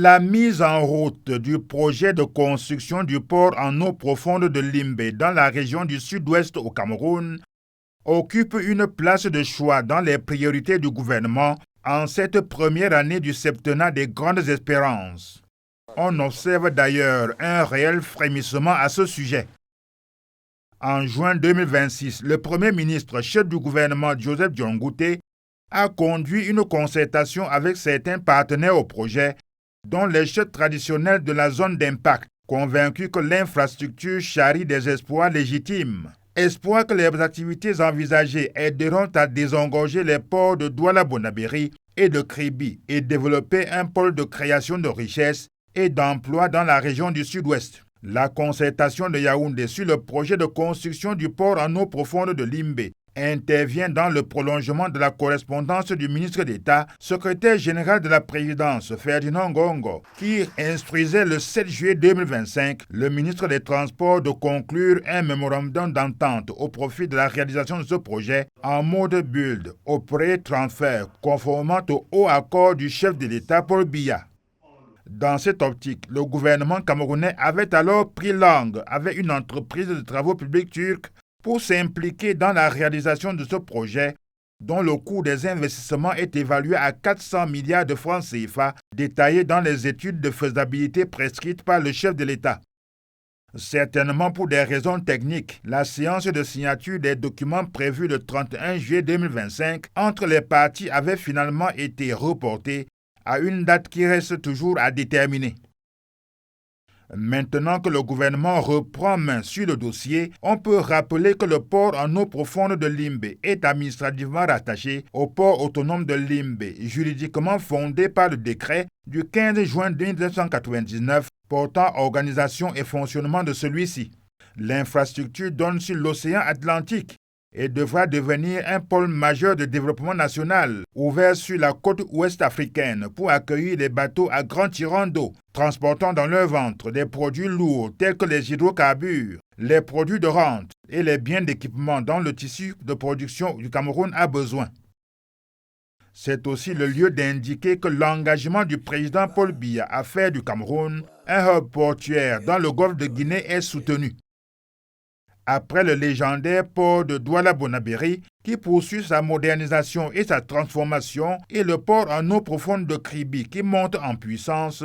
La mise en route du projet de construction du port en eau profonde de Limbe dans la région du sud-ouest au Cameroun occupe une place de choix dans les priorités du gouvernement en cette première année du septennat des grandes espérances. On observe d'ailleurs un réel frémissement à ce sujet. En juin 2026, le Premier ministre, chef du gouvernement Joseph Diongouté, a conduit une concertation avec certains partenaires au projet, dont les chefs traditionnels de la zone d'impact, convaincus que l'infrastructure charrie des espoirs légitimes. Espoir que les activités envisagées aideront à désengorger les ports de Douala-Bonabéry et de Kribi et développer un pôle de création de richesses et d'emplois dans la région du sud-ouest. La concertation de Yaoundé sur le projet de construction du port en eau profonde de Limbe intervient dans le prolongement de la correspondance du ministre d'État, secrétaire général de la présidence, Ferdinand Ngongo, qui instruisait le 7 juillet 2025 le ministre des Transports de conclure un mémorandum d'entente au profit de la réalisation de ce projet en mode build, au pré-transfert, conformément au haut accord du chef de l'État Paul Biya. Dans cette optique, le gouvernement camerounais avait alors pris langue avec une entreprise de travaux publics turque pour s'impliquer dans la réalisation de ce projet, dont le coût des investissements est évalué à 400 milliards de francs CFA, détaillé dans les études de faisabilité prescrites par le chef de l'État. Certainement pour des raisons techniques, la séance de signature des documents prévue le 31 juillet 2025 entre les parties avait finalement été reportée à une date qui reste toujours à déterminer. Maintenant que le gouvernement reprend main sur le dossier, on peut rappeler que le port en eau profonde de Limbe est administrativement rattaché au port autonome de Limbe, juridiquement fondé par le décret du 15 juin 1999 portant organisation et fonctionnement de celui-ci. L'infrastructure donne sur l'océan Atlantique et devra devenir un pôle majeur de développement national, ouvert sur la côte ouest africaine pour accueillir les bateaux à grand tirant d'eau, transportant dans leur ventre des produits lourds tels que les hydrocarbures, les produits de rente et les biens d'équipement dont le tissu de production du Cameroun a besoin. C'est aussi le lieu d'indiquer que l'engagement du président Paul Biya à faire du Cameroun un hub portuaire dans le golfe de Guinée est soutenu. Après le légendaire port de Douala-Bonabéry, qui poursuit sa modernisation et sa transformation, et le port en eau profonde de Kribi, qui monte en puissance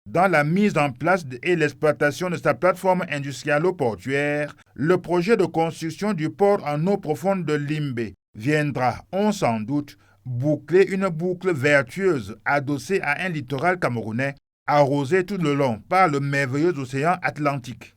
dans la mise en place et l'exploitation de sa plateforme industrialo-portuaire, le projet de construction du port en eau profonde de Limbe viendra, on s'en doute, boucler une boucle vertueuse adossée à un littoral camerounais, arrosé tout le long par le merveilleux océan Atlantique.